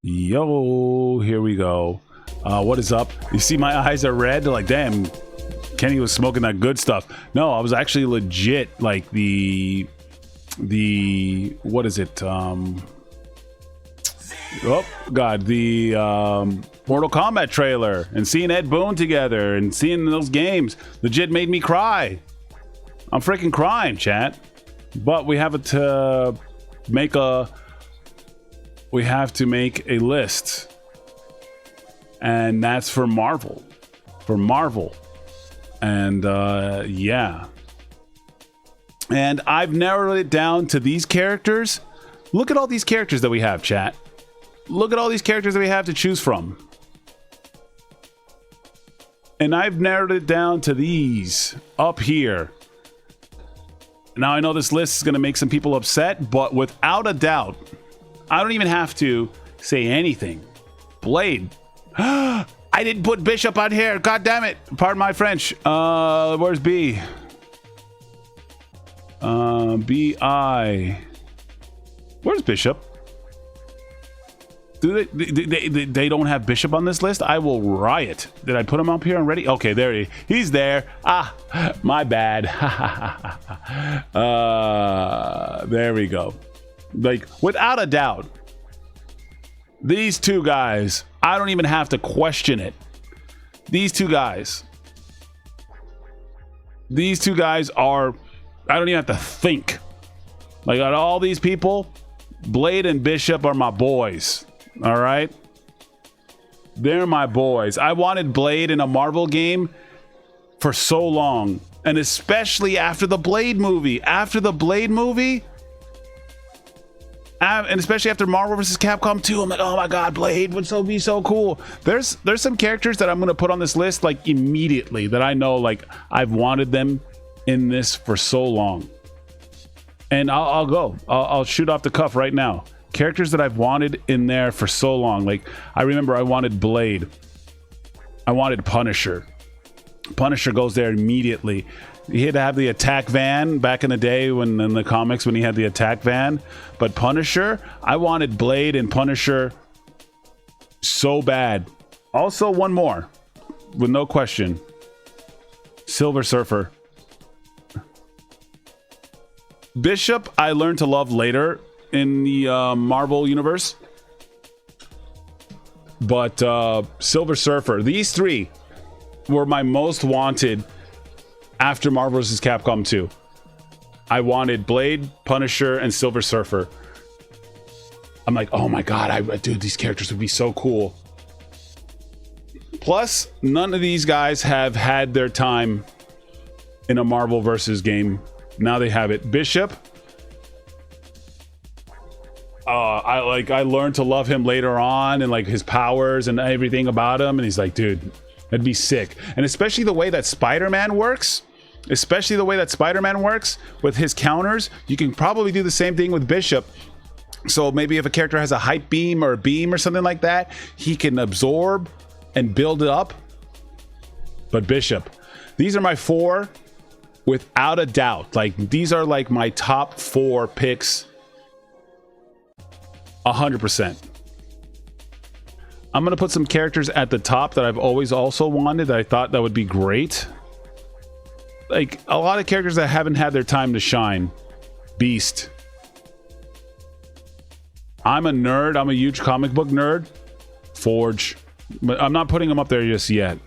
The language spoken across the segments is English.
Yo, here we go. What is up? You see my eyes are red? Like, damn, Kenny was smoking that good stuff. No, I was actually legit like the what is it? Oh god, the Mortal Kombat trailer and seeing Ed Boon together and seeing those games legit made me cry. I'm freaking crying, chat. But we have to make a list, and that's for Marvel. And yeah, and I've narrowed it down to these characters. Look at all these characters that we have, chat. Look at all these characters that we have to choose from, and I've narrowed it down to these up here. Now I know this list is going to make some people upset, but without a doubt, I don't even have to say anything. Blade. I didn't put Bishop on here. God damn it. Pardon my French. Where's B? B-I. Where's Bishop? Do they don't have Bishop on this list? I will riot. Did I put him up here already? Okay, there he is. He's there. Ah, my bad. There we go. Like, without a doubt, these two guys, I don't even have to question it. These two guys are, I don't even have to think. Like, out of all these people, Blade and Bishop are my boys. All right? They're my boys. I wanted Blade in a Marvel game for so long. And especially after the Blade movie. And especially after Marvel vs. Capcom 2, I'm like, oh my god, Blade would be so cool. There's some characters that I'm gonna put on this list like immediately that I know like I've wanted them in this for so long. And I'll shoot off the cuff right now. Characters that I've wanted in there for so long. Like, I remember I wanted Blade. I wanted Punisher. Punisher goes there immediately. He had to have the attack van back in the day when in the comics when he had the attack van. But Punisher, I wanted Blade and Punisher so bad. Also, one more, with no question. Silver Surfer. Bishop, I learned to love later in the Marvel universe. But Silver Surfer, these three were my most wanted after Marvel vs. Capcom 2. I wanted Blade, Punisher, and Silver Surfer. I'm like, oh my god, dude, these characters would be so cool. Plus, none of these guys have had their time in a Marvel vs. game. Now they have it. Bishop, I learned to love him later on and like his powers and everything about him, and he's like, dude, that'd be sick. And especially the way that Spider-Man works with his counters. You can probably do the same thing with Bishop. So maybe if a character has a hype beam or a beam or something like that, he can absorb and build it up. But Bishop, these are my four without a doubt. Like, these are like my top 4 picks 100%. I'm gonna put some characters at the top that I've always also wanted that I thought that would be great. Like, a lot of characters that haven't had their time to shine. Beast. I'm a nerd. I'm a huge comic book nerd. Forge. But I'm not putting him up there just yet.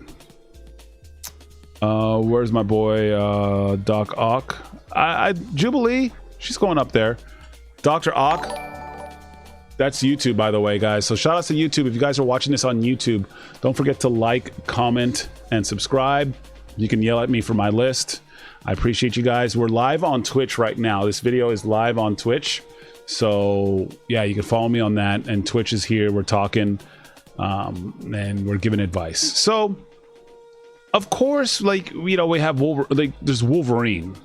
Where's my boy Doc Ock? Jubilee. She's going up there. Dr. Ock. That's YouTube, by the way, guys. So shout out to YouTube. If you guys are watching this on YouTube, don't forget to like, comment, and subscribe. You can yell at me for my list. I appreciate you guys. We're live on Twitch right now. This video is live on Twitch. So yeah, you can follow me on that. And Twitch is here. We're talking and we're giving advice. So of course, like, you know, we have there's Wolverine.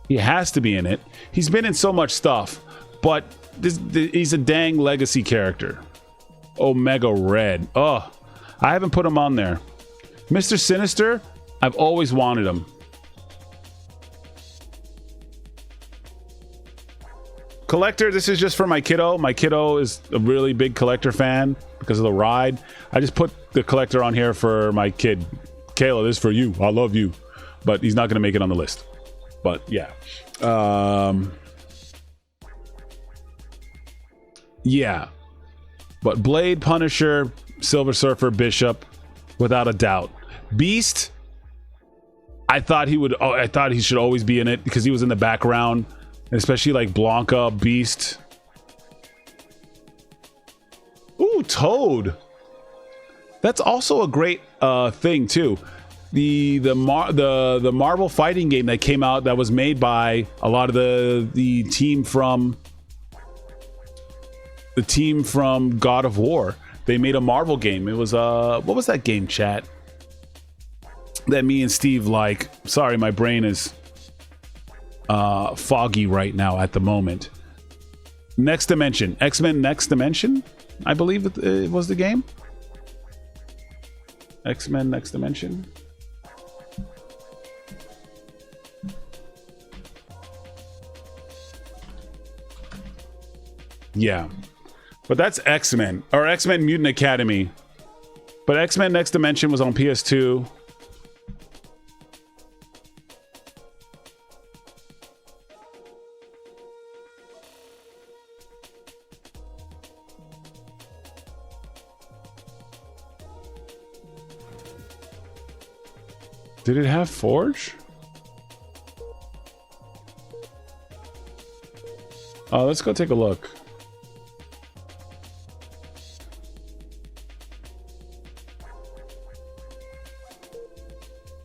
He has to be in it. He's been in so much stuff, but he's a dang legacy character. Omega Red. Oh, I haven't put him on there. Mr. Sinister, I've always wanted him. Collector, this is just for my kiddo. My kiddo is a really big Collector fan because of the ride. I just put the Collector on here for my kid. Kayla, this is for you. I love you. But he's not going to make it on the list. But yeah. Yeah. But Blade, Punisher, Silver Surfer, Bishop, without a doubt. Beast, I thought he should always be in it because he was in the background. Especially like Blanca, Beast. Ooh, Toad. That's also a great thing too. The Marvel fighting game that came out that was made by a lot of the team from God of War. They made a Marvel game. It was what was that game, chat? That me and Steve like. Sorry, my brain is foggy right now at the moment. Next Dimension. X-Men Next Dimension, I believe it was the game. X-Men Next Dimension. Yeah. But that's X-Men. Or X-Men Mutant Academy. But X-Men Next Dimension was on PS2. Did it have Forge? Oh, let's go take a look.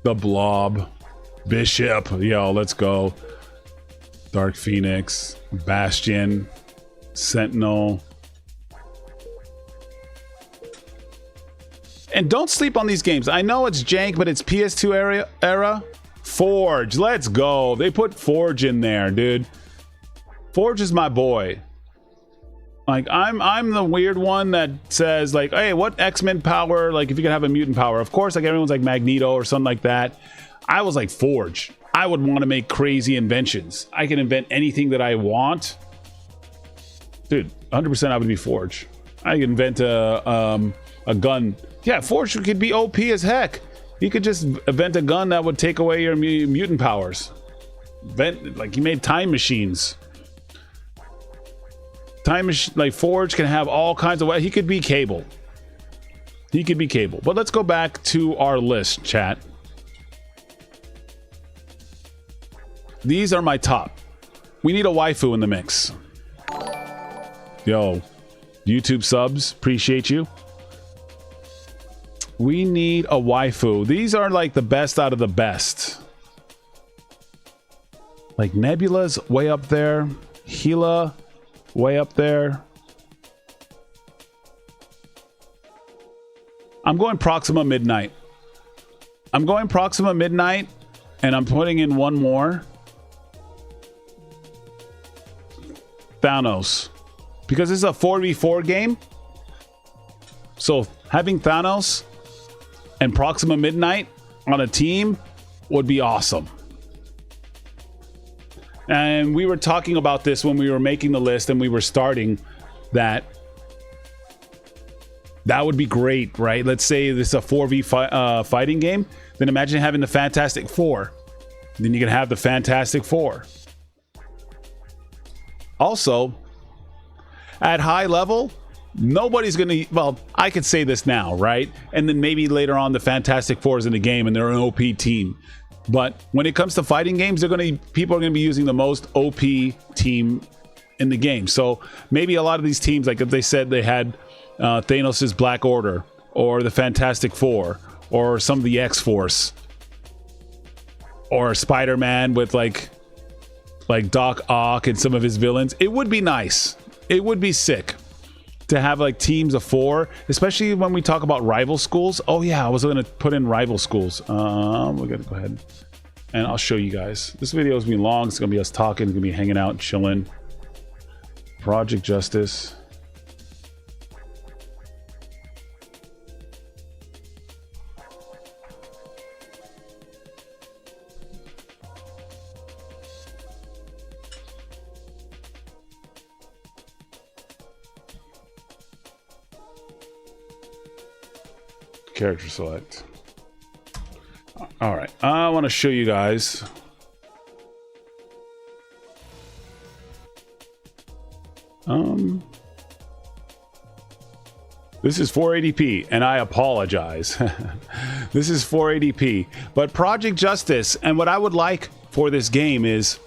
The Blob. Bishop. Yo, let's go. Dark Phoenix. Bastion. Sentinel. And don't sleep on these games. I know it's jank, but it's PS2 era. Forge, let's go. They put Forge in there, dude. Forge is my boy. Like, I'm the weird one that says, like, hey, what X-Men power? Like, if you could have a mutant power. Of course, like, everyone's like Magneto or something like that. I was like, Forge. I would want to make crazy inventions. I can invent anything that I want. Dude, 100% I would be Forge. I could invent a gun. Yeah, Forge could be OP as heck. He could just invent a gun that would take away your mutant powers. Like, he made time machines. Like, Forge can have all kinds of... He could be Cable. He could be Cable. But let's go back to our list, chat. These are my top. We need a waifu in the mix. Yo, YouTube subs, appreciate you. We need a waifu. These are like the best out of the best. Like Nebula's way up there. Gila, way up there. I'm going Proxima Midnight. I'm going Proxima Midnight, and I'm putting in one more. Thanos. Because this is a 4v4 game. So having Thanos and Proxima Midnight on a team would be awesome. And we were talking about this when we were making the list and we were starting that would be great, right? Let's say this is a 4v fighting game. Then imagine having the Fantastic Four. Then you can have the Fantastic Four. Also, at high level, nobody's gonna, well, I could say this now, right? And then maybe later on the Fantastic Four is in the game and they're an OP team. But when it comes to fighting games, people are gonna be using the most OP team in the game. So maybe a lot of these teams, like if they said they had Thanos' Black Order or the Fantastic Four or some of the X-Force or Spider-Man with like Doc Ock and some of his villains. It would be nice. It would be sick to have like teams of 4, especially when we talk about rival schools. Oh yeah, I was gonna put in rival schools. We're gonna go ahead and I'll show you guys. This video is gonna be long. It's gonna be us talking. It's gonna be hanging out, chilling. Project Justice. Character select. All right, I want to show you guys this is 480p and I apologize. This is 480p, but Project Justice, and what I would like for this game is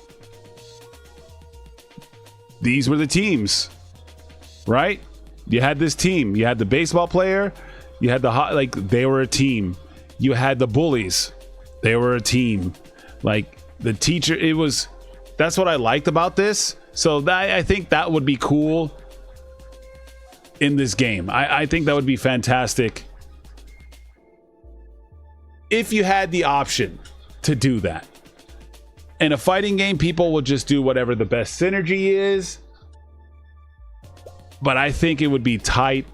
these were the teams, right? You had this team, you had the baseball player, you had the like they were a team. You had the bullies, they were a team. Like the teacher, it was. That's what I liked about this. So that, I think that would be cool in this game. I think that would be fantastic if you had the option to do that. In a fighting game, people will just do whatever the best synergy is. But I think it would be tight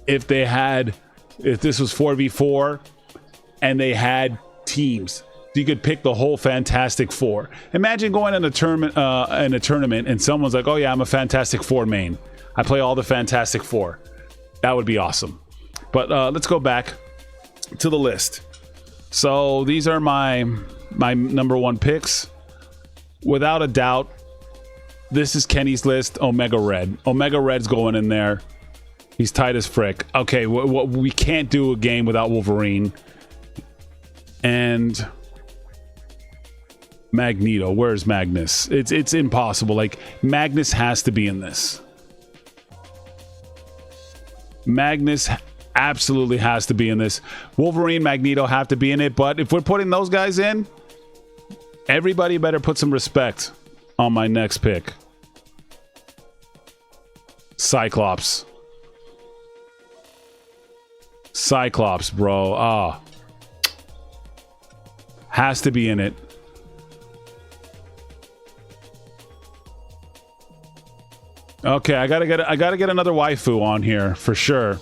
if this was 4v4 and they had teams. You could pick the whole Fantastic Four. Imagine going in a tournament and someone's like, oh yeah, I'm a Fantastic Four main. I play all the Fantastic Four. That would be awesome. But let's go back to the list. So these are my number 1 picks. Without a doubt, this is Kenny's list. Omega Red. Omega Red's going in there. He's tight as frick. Okay, we can't do a game without Wolverine. And Magneto. Where's Magnus? It's impossible. Like, Magnus has to be in this. Magnus absolutely has to be in this. Wolverine, Magneto have to be in it. But if we're putting those guys in, everybody better put some respect on my next pick. Cyclops. Cyclops, bro. Ah. Has to be in it. Okay, I gotta get another waifu on here for sure.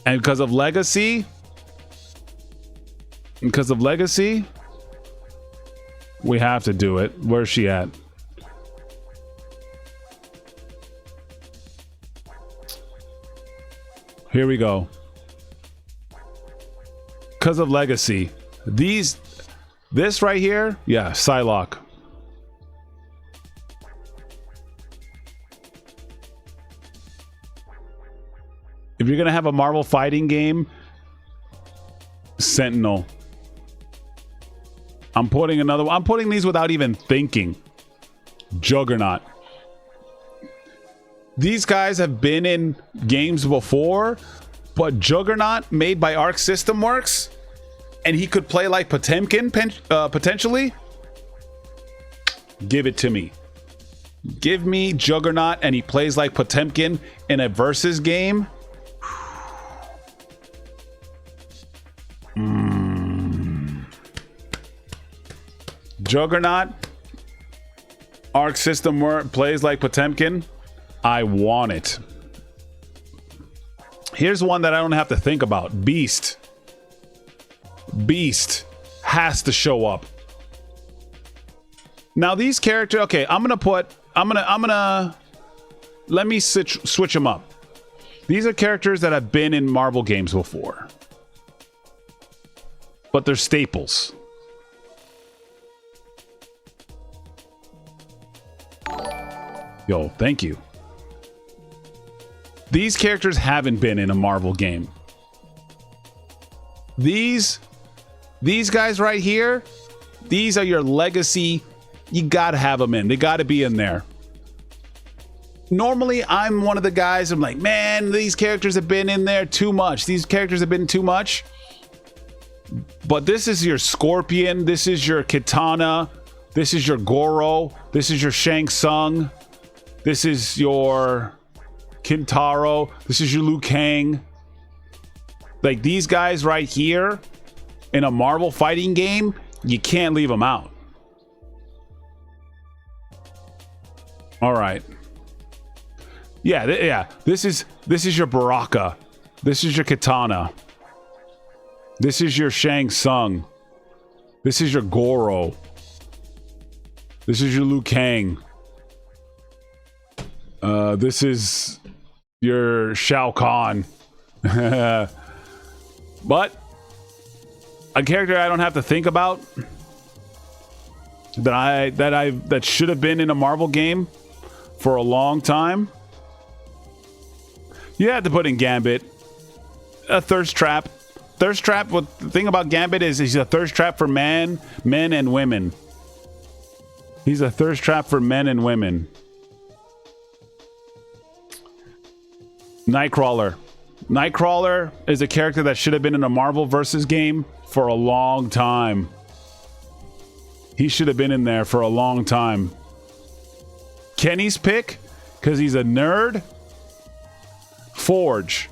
And because of legacy, we have to do it. Where's she at? Here we go. Because of legacy, this right here, yeah, Psylocke. If you're gonna have a Marvel fighting game, Sentinel. I'm putting another one. I'm putting these without even thinking. Juggernaut. These guys have been in games before, but Juggernaut, made by Arc System Works, and he could play like Potemkin potentially. Give it to me. Give me Juggernaut, and he plays like Potemkin in a versus game. Juggernaut, Arc System plays like Potemkin. I want it. Here's one that I don't have to think about. Beast. Beast has to show up. Now these characters, okay, I'm gonna let me switch them up. These are characters that have been in Marvel games before, but they're staples. Yo, thank you. These characters haven't been in a Marvel game. These guys right here, these are your legacy. You gotta have them in. They gotta be in there. Normally, I'm one of the guys, I'm like, man, these characters have been in there too much. These characters have been too much. But this is your Scorpion. This is your Kitana. This is your Goro. This is your Shang Tsung. This is your Kintaro. This is your Liu Kang. Like, these guys right here in a Marvel fighting game, you can't leave them out. All right. Yeah. This is your Baraka. This is your Kitana. This is your Shang Tsung. This is your Goro. This is your Liu Kang. This is your Shao Kahn. But a character I don't have to think about that should have been in a Marvel game for a long time. You had to put in Gambit. A thirst trap. Thirst trap. What the thing about Gambit is he's a thirst trap for men and women. He's a thirst trap for men and women. Nightcrawler. Nightcrawler is a character that should have been in a Marvel versus game for a long time. He should have been in there for a long time. Kenny's pick, because he's a nerd. Forge.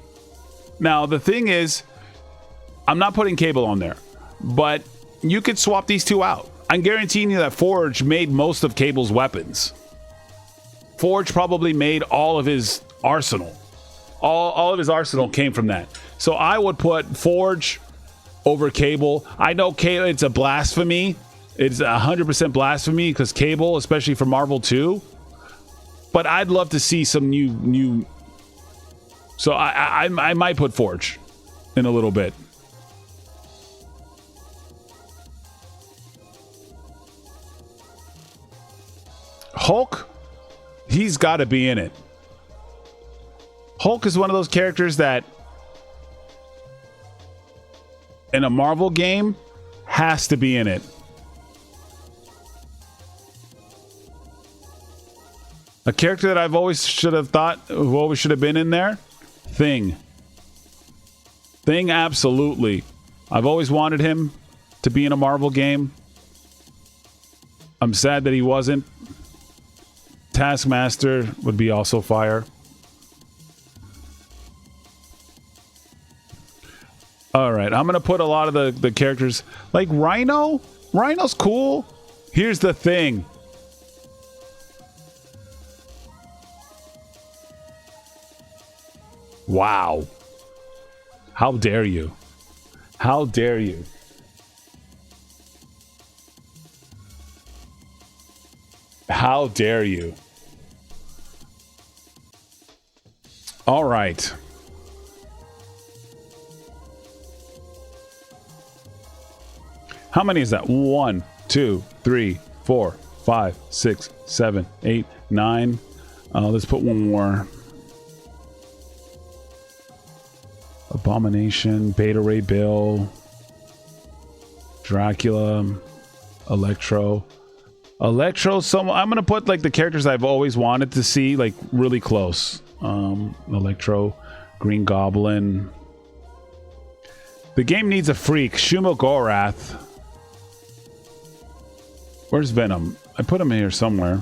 Now, the thing is, I'm not putting Cable on there, but you could swap these two out. I'm guaranteeing you that Forge made most of Cable's weapons. Forge probably made all of his arsenal. All of his arsenal came from that. So I would put Forge over Cable. I know Cable, it's a blasphemy. It's 100% blasphemy because Cable, especially for Marvel 2. But I'd love to see some new. So I might put Forge in a little bit. Hulk, he's got to be in it. Hulk is one of those characters that in a Marvel game has to be in it. A character that I've always should have thought who always should have been in there, Thing. Thing, absolutely. I've always wanted him to be in a Marvel game. I'm sad that he wasn't. Taskmaster would be also fire. All right, I'm going to put a lot of the characters like Rhino. Rhino's cool. Here's the thing. Wow. How dare you? How dare you? How dare you? All right. How many is that? 1, 2, 3, 4, 5, 6, 7, 8, 9. Let's put one more. Abomination, Beta Ray Bill, Dracula, Electro. I'm gonna put like the characters I've always wanted to see, like really close. Electro, Green Goblin. The game needs a freak. Shumo Gorath. Where's Venom? I put him here somewhere.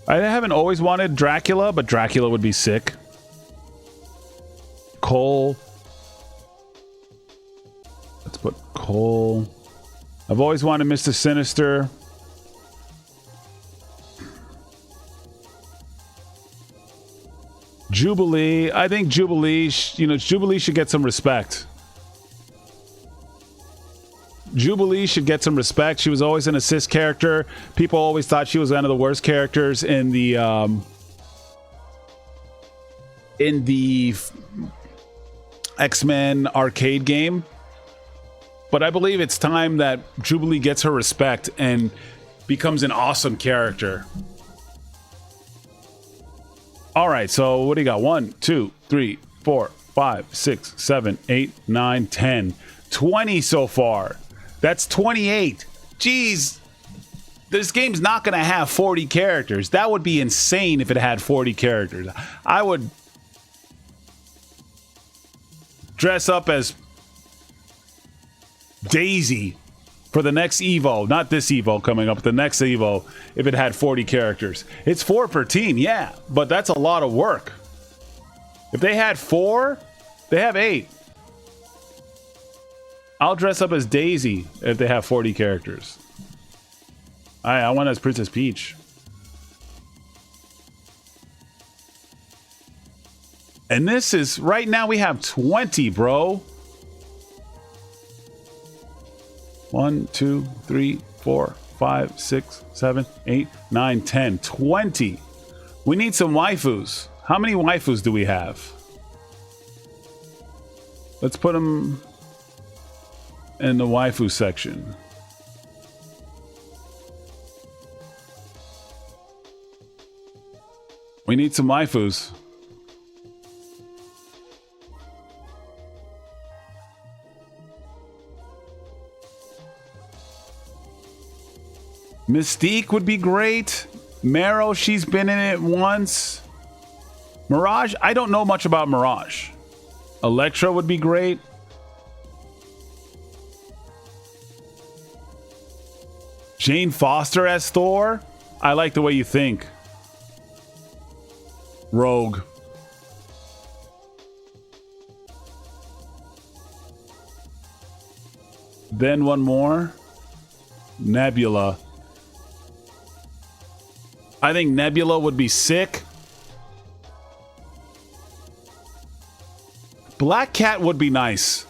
I haven't always wanted Dracula, but Dracula would be sick. Cole. Let's put Cole. I've always wanted Mr. Sinister. Jubilee. I think Jubilee, Jubilee should get some respect. Jubilee should get some respect. She was always an assist character. People always thought she was one of the worst characters in the X-Men arcade game. But I believe it's time that Jubilee gets her respect and becomes an awesome character. All right, so what do you got? 1, 2, 3, 4, 5, 6, 7, 8, 9, 10, 20 so far. That's 28. Jeez. this game's not going to have 40 characters. That would be insane if it had 40 characters. I would dress up as Daisy for the next Evo. Not this Evo coming up, the next Evo, if it had 40 characters. It's 4 per team, yeah, but that's a lot of work. If they had 4, they have 8. I'll dress up as Daisy if they have 40 characters. I want as Princess Peach. And this is, right now we have 20, bro. 1, 2, 3, 4, 5, 6, 7, 8, 9, 10, 20. We need some waifus. How many waifus do we have? Let's put them in the waifu section. We need some waifus. Mystique would be great. Marrow, she's been in it once. Mirage, I don't know much about Mirage. Electra would be great. Jane Foster as Thor. I like the way you think. Rogue. Then one more. Nebula. I think Nebula would be sick. Black Cat would be nice.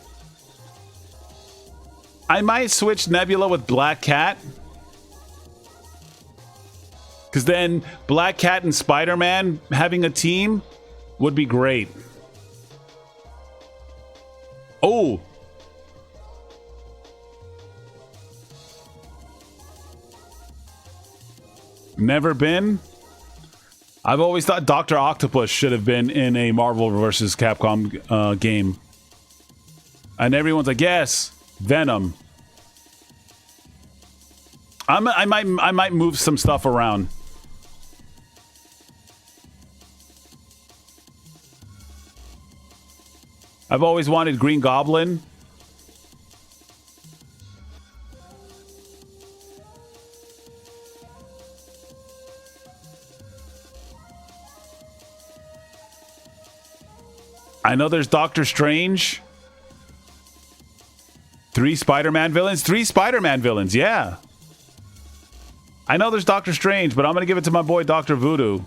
I might switch Nebula with Black Cat. Because then Black Cat and Spider-Man having a team would be great. Oh! Never been? I've always thought Dr. Octopus should have been in a Marvel vs. Capcom game. And everyone's like, yes, Venom. I might move some stuff around. I've always wanted Green Goblin. I know there's Doctor Strange. 3 Spider-Man villains? 3 Spider-Man villains, yeah. I know there's Doctor Strange, but I'm going to give it to my boy Dr. Voodoo.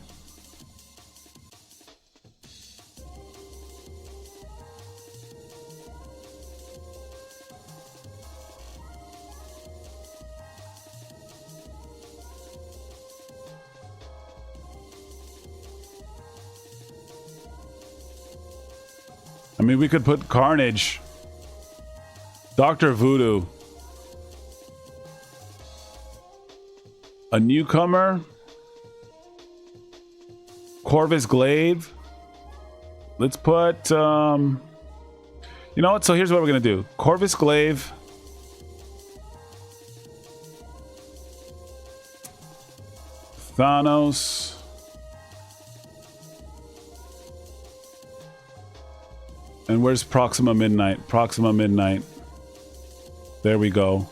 I mean, we could put Carnage. Dr. Voodoo. A newcomer. Corvus Glaive. Let's put, you know what? So here's what we're going to do. Corvus Glaive. Thanos. And where's Proxima Midnight? Proxima Midnight. There we go.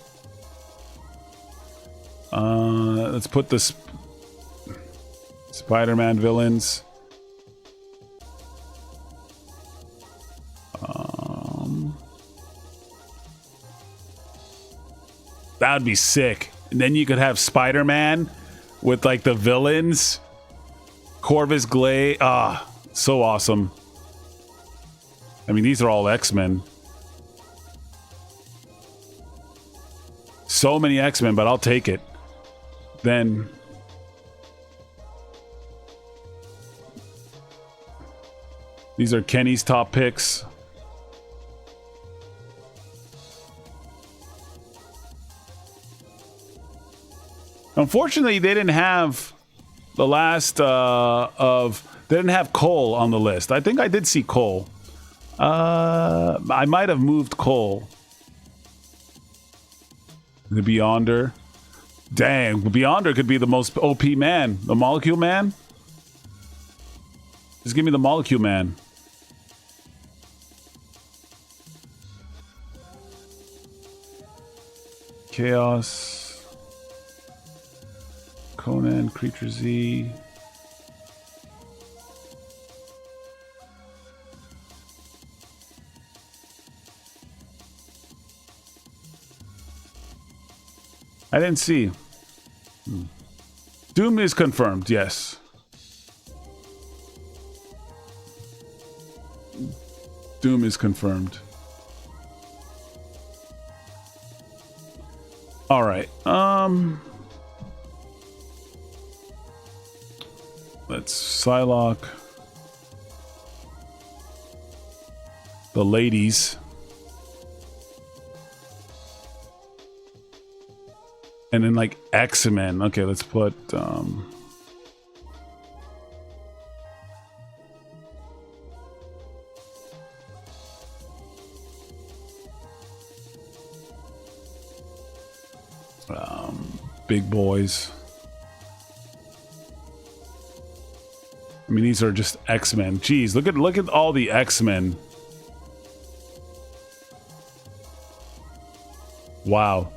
Let's put the Spider-Man villains. That would be sick. And then you could have Spider-Man with like the villains. Corvus Glaive. Ah, so awesome. I mean, these are all X-Men. So many X-Men, but I'll take it. Then these are Kenny's top picks. Unfortunately, they didn't have the last they didn't have Cole on the list. I think I did see Cole. I might have moved Cole. The Beyonder. Dang, Beyonder could be the most OP man. The Molecule Man? Just give me the Molecule Man. Chaos. Conan, Creature Z. I didn't see. Doom is confirmed, yes. Doom is confirmed. All right. Let's Psylocke. The ladies. And then like X-Men. Okay, let's put big boys. I mean, these are just X-Men. Jeez, look at all the X-Men. Wow.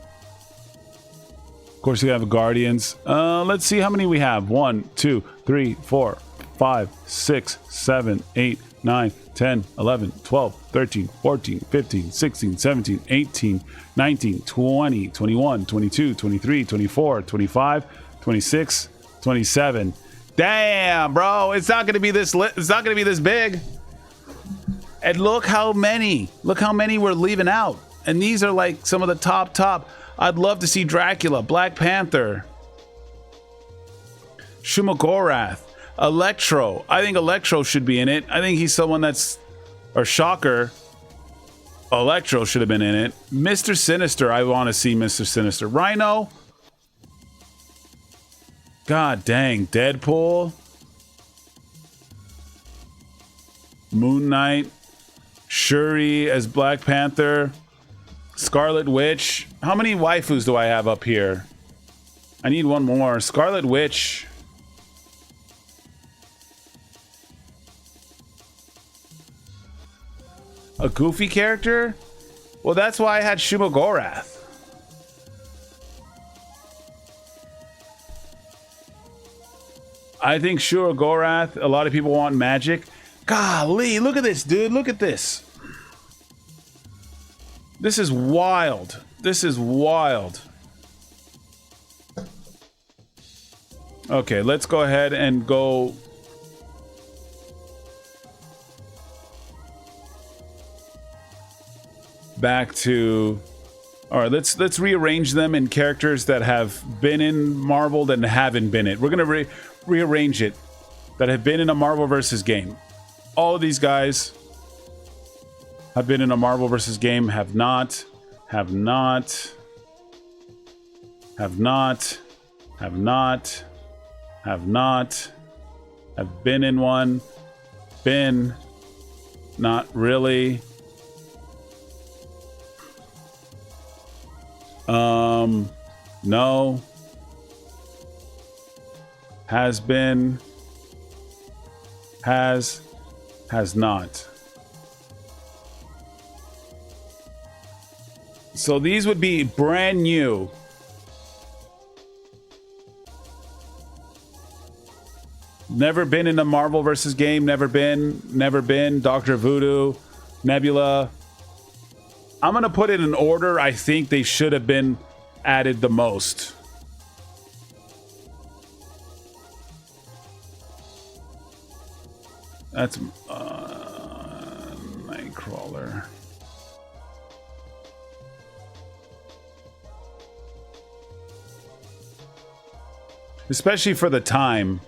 Of course, we have Guardians. Let's see how many we have. 1, 2, 3, 4, 5, 6, 7, 8, 9, 10, 11, 12, 13, 14, 15, 16, 17, 18, 19, 20, 21, 22, 23, 24, 25, 26, 27. Damn, bro. It's not going to be this it's not going to be this big. And look how many. Look how many we're leaving out. And these are like some of the top. I'd love to see Dracula, Black Panther, Shumagorath, Electro. I think Electro should be in it. I think he's someone that's... Or Shocker. Electro should have been in it. Mr. Sinister. I want to see Mr. Sinister. Rhino. God dang. Deadpool. Moon Knight. Shuri as Black Panther. Scarlet Witch. How many waifus do I have up here? I need one more. Scarlet Witch. A goofy character? Well, that's why I had Shumagorath. I think Shumagorath, a lot of people want magic. Golly, look at this, dude. Look at this. This is wild. This is wild. Okay, let's go ahead and go. Back to. All right, let's rearrange them in characters that have been in Marvel and haven't been it. We're gonna rearrange it that have been in a Marvel versus game. All of these guys have been in a Marvel versus game, have not, have not, have not, have not, have not, have been in one, been, not really. No. Has been, has not. So these would be brand new. Never been in a Marvel versus game. Never been. Dr. Voodoo, Nebula. I'm going to put it in order I think they should have been added the most. That's Nightcrawler. Especially for the time.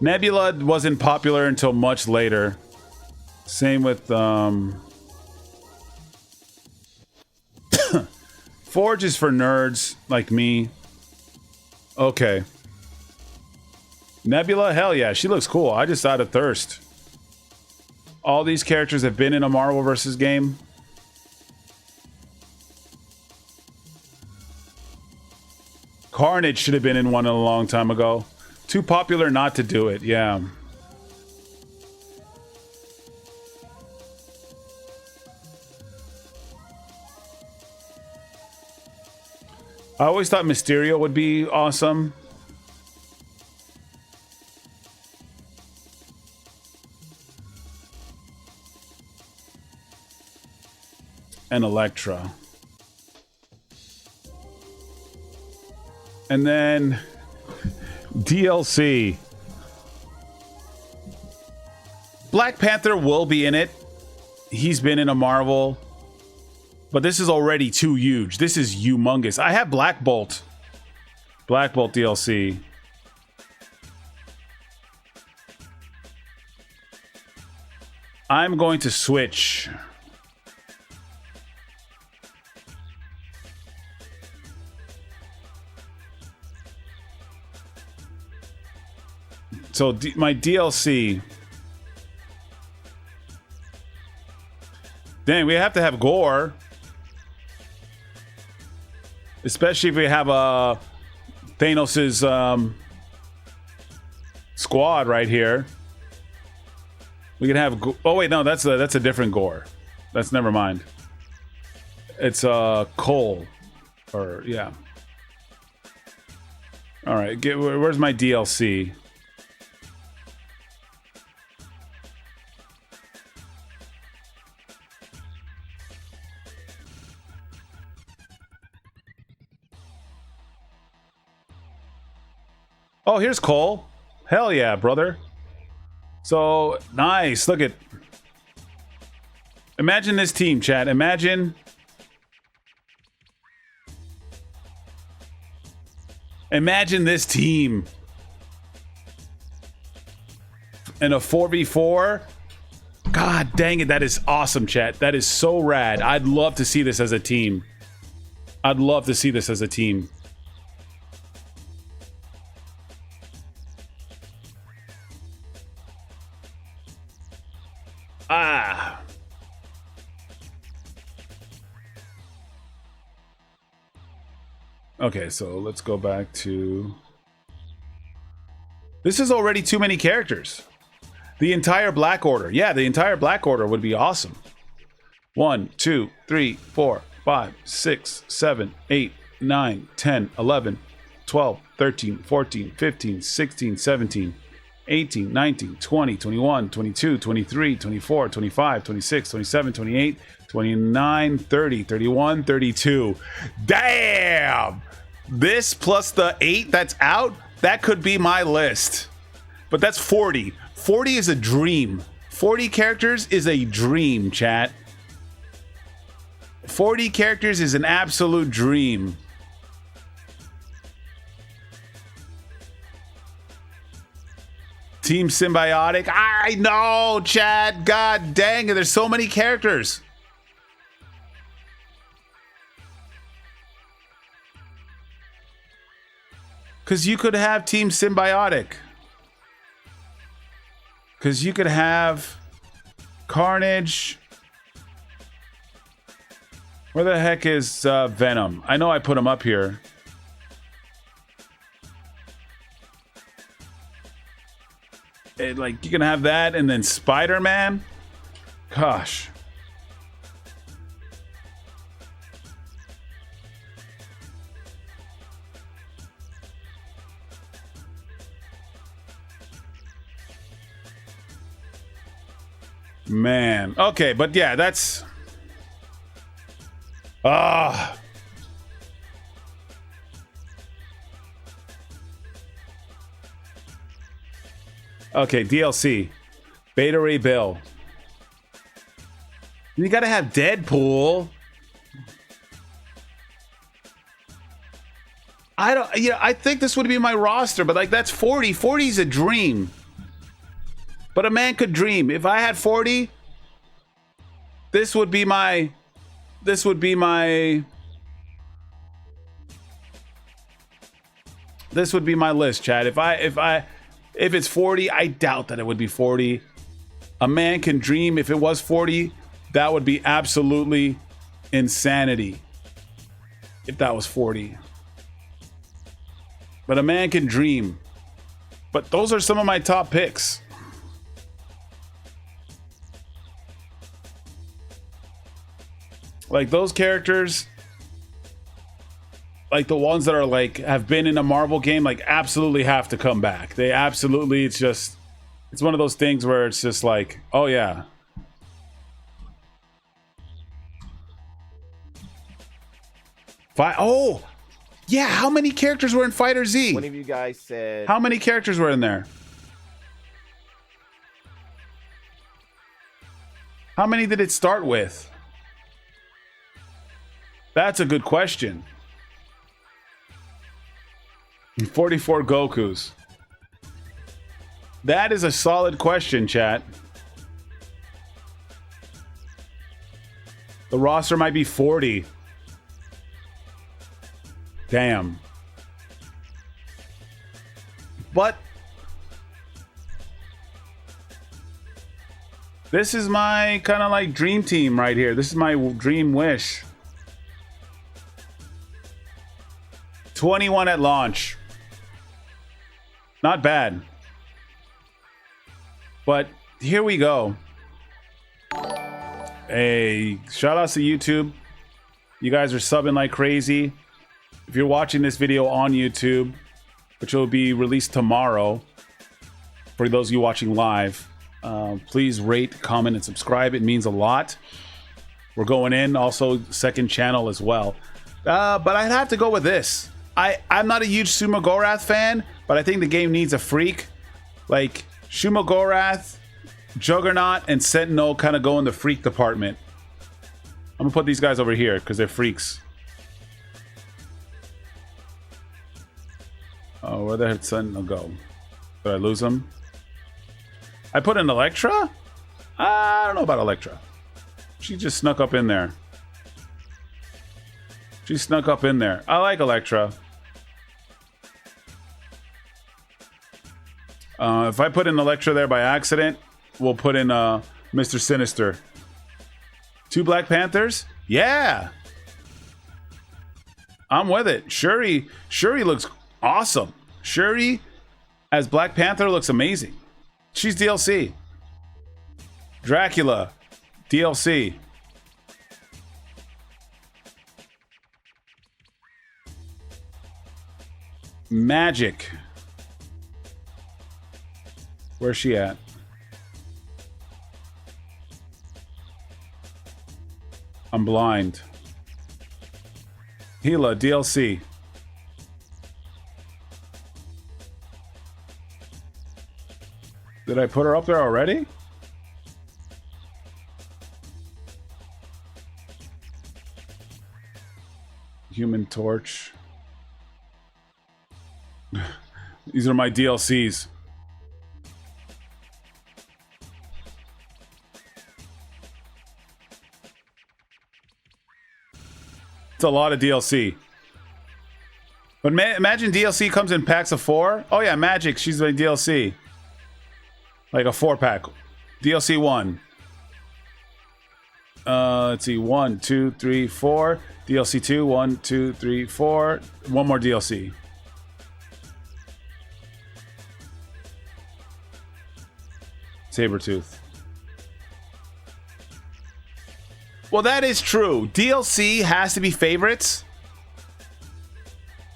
Nebula wasn't popular until much later. Same with Forge is for nerds like me. Okay. Nebula, hell yeah, she looks cool. I just out of thirst. All these characters have been in a Marvel vs. game. Carnage should have been in one a long time ago. Too popular not to do it, yeah. I always thought Mysterio would be awesome. And Elektra. And then DLC. Black Panther will be in it. He's been in a Marvel. But this is already too huge. This is humongous. I have Black Bolt. Black Bolt DLC. I'm going to switch. So my DLC. Dang, we have to have gore. Especially if we have Thanos's squad right here. We can have. Oh wait, no, that's a different gore. That's never mind. It's Cole, or yeah. All right, where's my DLC? Oh, here's Cole. Hell yeah, brother. So, nice. Look at... Imagine this team, chat. Imagine this team. In a 4v4. God dang it, that is awesome, chat. That is so rad. I'd love to see this as a team. I'd love to see this as a team. Ah. Okay, so let's go back to... This is already too many characters. The entire Black Order. Yeah, the entire Black Order would be awesome. 1, 2, 3, 4, 5, 6, 7, 8, 9, 10, 11, 12, 13, 14, 15, 16, 17... 18, 19, 20, 21, 22, 23, 24, 25, 26, 27, 28, 29, 30, 31, 32. Damn! This plus the 8 that's out, that could be my list. But that's 40. 40 is a dream. 40 characters is a dream, chat. 40 characters is an absolute dream. Team Symbiotic. I know, chat. God dang it. There's so many characters. Because you could have Team Symbiotic. Because you could have Carnage. Where the heck is Venom? I know I put him up here. Like, you can have that and then Spider-Man. Gosh. Man. Okay, but yeah, that's... Ah. Okay, DLC. Beta Ray Bill. You gotta have Deadpool. I think this would be my roster, but like, that's 40. 40 is a dream. But a man could dream. If I had 40, this would be my list, chat. If it's 40, I doubt that it would be 40. A man can dream. If it was 40, that would be absolutely insanity. If that was 40. but a man can dream. But those are some of my top picks. Like those characters, like the ones that are like have been in a Marvel game, like absolutely have to come back. They absolutely, it's one of those things where it's just like, oh yeah. Oh, yeah, how many characters were in Fighter Z? One of you guys said... How many characters were in there? How many did it start with? That's a good question. 44 Gokus. That is a solid question, chat. The roster might be 40. Damn. But this is my kind of like dream team right here. This is my dream wish. 21 at launch. Not bad. But here we go. Hey, shout outs to YouTube. You guys are subbing like crazy. If you're watching this video on YouTube, which will be released tomorrow, for those of you watching live, please rate, comment, and subscribe. It means a lot. We're going in, also second channel as well. But I'd have to go with this. I'm not a huge Sumo Gorath fan, but I think the game needs a freak. Like, Sumo Gorath, Juggernaut, and Sentinel kind of go in the freak department. I'm gonna put these guys over here because they're freaks. Oh, where did Sentinel go? Did I lose him? I put in Electra? I don't know about Electra. She just snuck up in there. She snuck up in there. I like Electra. If I put in Electra there by accident, we'll put in Mr. Sinister. 2 Black Panthers? Yeah! I'm with it. Shuri looks awesome. Shuri as Black Panther looks amazing. She's DLC. Dracula, DLC. Magic. Where's she at? I'm blind. Hela, DLC. Did I put her up there already? Human Torch. These are my DLCs. It's a lot of DLC. But imagine DLC comes in packs of 4. Oh yeah, Magic, she's my DLC. Like a 4-pack. DLC 1. Let's see. 1, 2, 3, 4. DLC 2. 1, 2, 3, 4. One more DLC. Sabretooth. Well, that is true. DLC has to be favorites.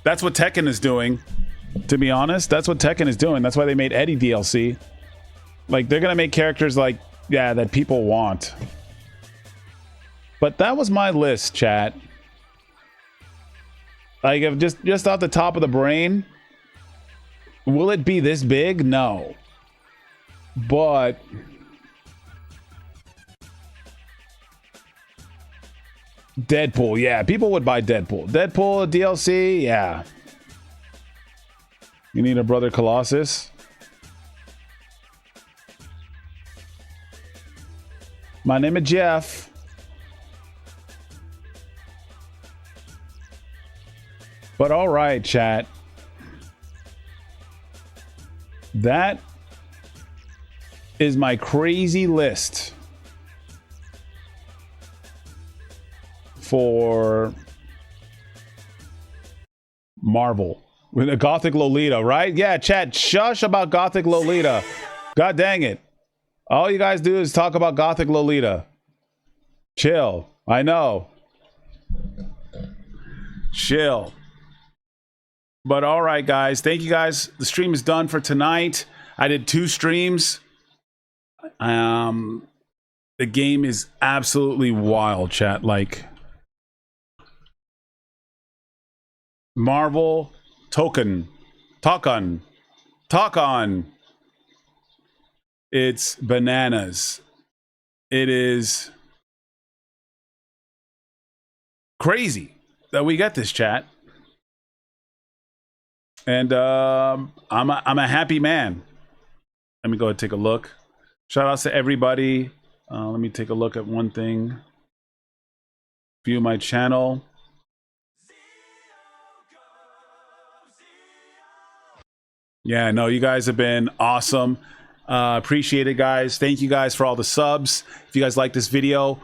That's what Tekken is doing. To be honest, that's what Tekken is doing. That's why they made Eddie DLC. Like, they're gonna make characters like, yeah, that people want. But that was my list, chat. Like, if just off the top of the brain, will it be this big? No. But Deadpool, yeah, people would buy Deadpool. Deadpool DLC, yeah. You need a Brother Colossus. My name is Jeff. But all right, chat. That is my crazy list for Marvel. With a Gothic Lolita, right? Yeah, chat, shush about Gothic Lolita. God dang it. All you guys do is talk about Gothic Lolita. Chill. I know. Chill. But all right, guys. Thank you, guys. The stream is done for tonight. I did 2 streams. The game is absolutely wild, chat. Like, Marvel Tokon. It's bananas. It is crazy that we got this, chat. And I'm a happy man. Let me go and take a look. Shout outs to everybody. Let me take a look at one thing. View my channel. Yeah, no, you guys have been awesome. Appreciate it, guys. Thank you guys for all the subs. If you guys like this video,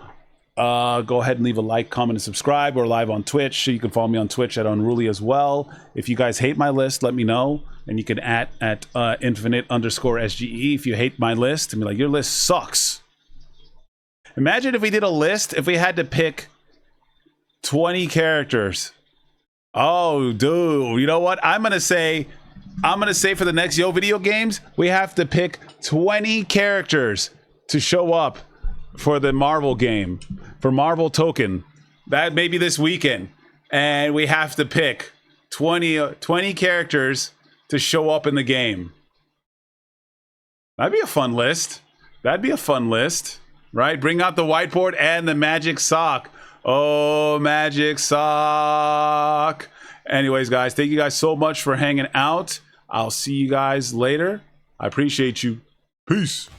go ahead and leave a like, comment, and subscribe. We're live on Twitch, so you can follow me on Twitch at Unruly as well. If you guys hate my list, let me know. And you can at infinite_SGE if you hate my list and be like, your list sucks. Imagine if we did a list, if we had to pick 20 characters. Oh, dude, you know what? I'm gonna say for the next Yo Video Games, we have to pick 20 characters to show up for the Marvel game, for Marvel Tokon. That may be this weekend. And we have to pick 20 characters to show up in the game. That'd be a fun list. That'd be a fun list, right? Bring out the whiteboard and the magic sock. Oh, magic sock. Anyways, guys, thank you guys so much for hanging out. I'll see you guys later. I appreciate you. Peace.